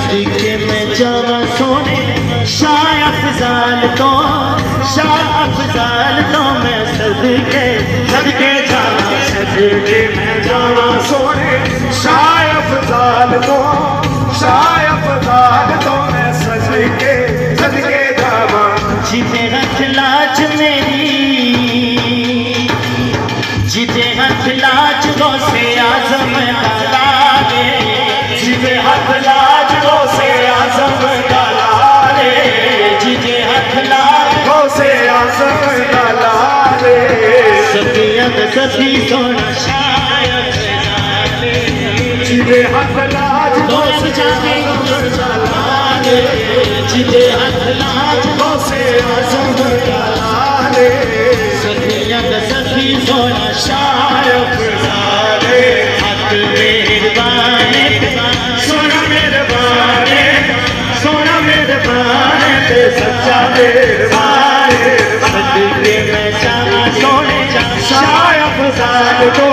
सदके में जावा सोने शाह अफजाल तो मैं सदके सदके जावा सदके में जावा सोने शाह अफजाल तो मैं सदके सदके जावा। जिते हथ लाज मेरी जिते हथ लाज गौसे आजम का लागे जिते हथ लाज गौसे आजम का लागे जिते हथ लाज गौसे आजम का लागे सफियत सफी सोना शायद जिते हथ लाज गौसे जागे लागे जिते हथ लाज गौसे आजम का लागे सफियत सफी सोना शायद हक मेहरबाने सोना मेहरबाने ते सच्चा मेहरबाने सदके में जावा सोने शाह अफजाल तो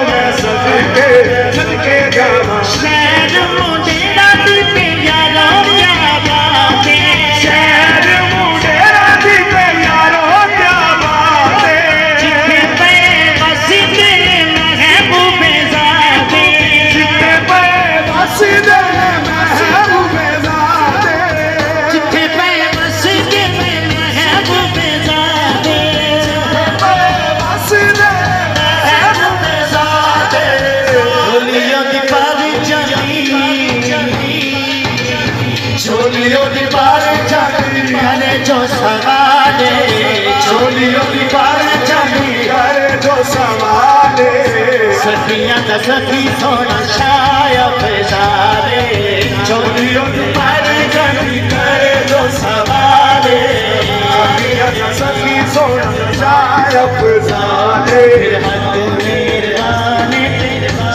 मैं सदके सदके जावा। शहर मुंडेरा दी पे यारो क्या बात है शहर मुंडेरा दी पे यारो क्या बात है जिथे पे बसी दिल महबूबे ज़ाते जिथे पे बसी दिल महबूबे ज़ाते जिथे पे बसी दिल महबूबे ज़ाते बसी दिल महबूबे ज़ाते झोलियों दी पारी जानी झोलियों दी पारी जानी करे जो सवाले झोलियों दी पारी जानी करे जो सवाले सखियां दा सखी सोना शाया फजारे झोलियों दी पारी जानी करे जो सवाले सखी सोना शाह अफजाले हक मेहरबाने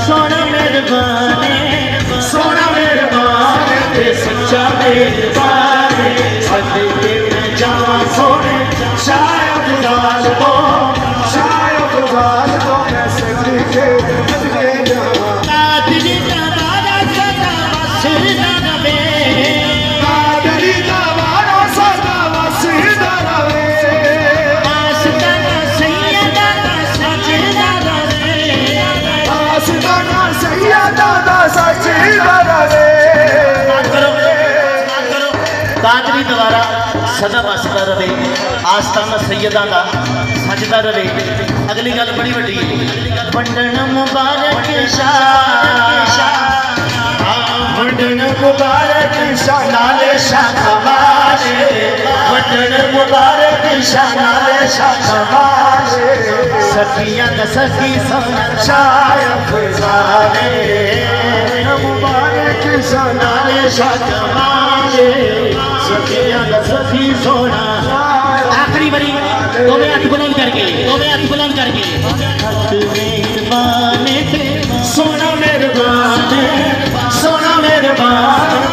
सोना मेहरबाने ते सच्चा मेहरबाने सदके में जावा सोने शाह अफजाल तो मैं सदके सदके जावा। कादरी का वादा सदा वसीला रवे कादरी का वादा सदा वसीला रवे आस्ताना सैयदा दा सजदा रवे आस्ताना सैयदा दा सजदा रवे। कादरी द्वारा सदा वसदा रवे आस्ताना सैयदा दा सजदा रवे। अगली गल बड़ी वड्डी है वंडन मुबारक शाह वंडन मुबारक शाह नाले शाह कमाले वंडन मुबारक शाह नाले शाह कमाले सखियां दा सखी सोना शाह अफजाले मुबारक शाह नाले शाह कमाले सखियां दा सखी सोना। आखिरी बारी दोवे हाथ बुलंद करके हक मेहरबाने सोना मेहरबाने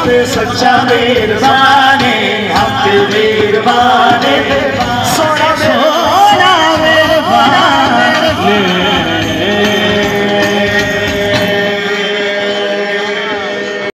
ते सच्चा मेहरबाने हक मेहरबाने